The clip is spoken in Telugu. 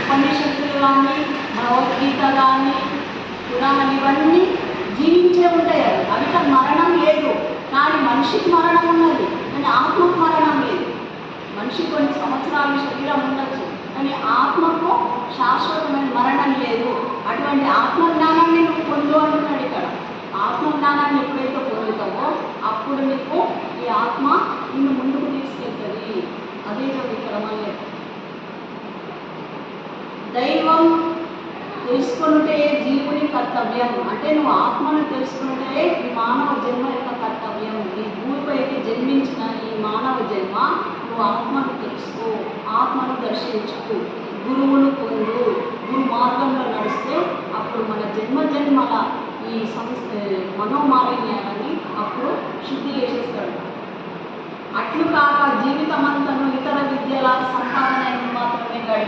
ఉపనిషత్తులు కానీ భగవద్గీత కానీ పురాణాలు ఇవన్నీ జీవించే ఉంటాయి. అవిట మరణం లేదు, కానీ మనిషికి మరణం ఉన్నది, కానీ ఆత్మకు మరణం లేదు. మనిషి కొన్ని సంవత్సరాలు శరీరం ఉండొచ్చు, కానీ ఆత్మకు శాశ్వతమైన మరణం లేదు. అటువంటి ఆత్మజ్ఞానాన్ని నువ్వు పొందు అంటున్నాడు ఇక్కడ. ఆత్మజ్ఞానాన్ని ఎప్పుడైతే పొందుతావో అప్పుడు నీకు ఈ ఆత్మ నిన్ను ముందుకు తీసుకెళ్తుంది. అదే ఇక్కడ మళ్ళీ దైవం తెలుసుకుంటే జీవుని కర్తవ్యం అంటే నువ్వు ఆత్మను తెలుసుకుంటే ఈ మానవ జన్మ యొక్క కర్తవ్యం. ఈ భూమిపైకి జన్మించిన ఈ మానవ జన్మ నువ్వు ఆత్మను తెలుసుకో, ఆత్మను దర్శించుకు, గురువును పొందు, గురు మార్గంలో నడిస్తే అప్పుడు మన జన్మల ఈ మనోమాలిన్యాలని అప్పుడు శుద్ధి చేసేస్తాడు. అట్లు కాక జీవితం అంతను ఇతర విద్యల సంపాదన మాత్రమే గడిపి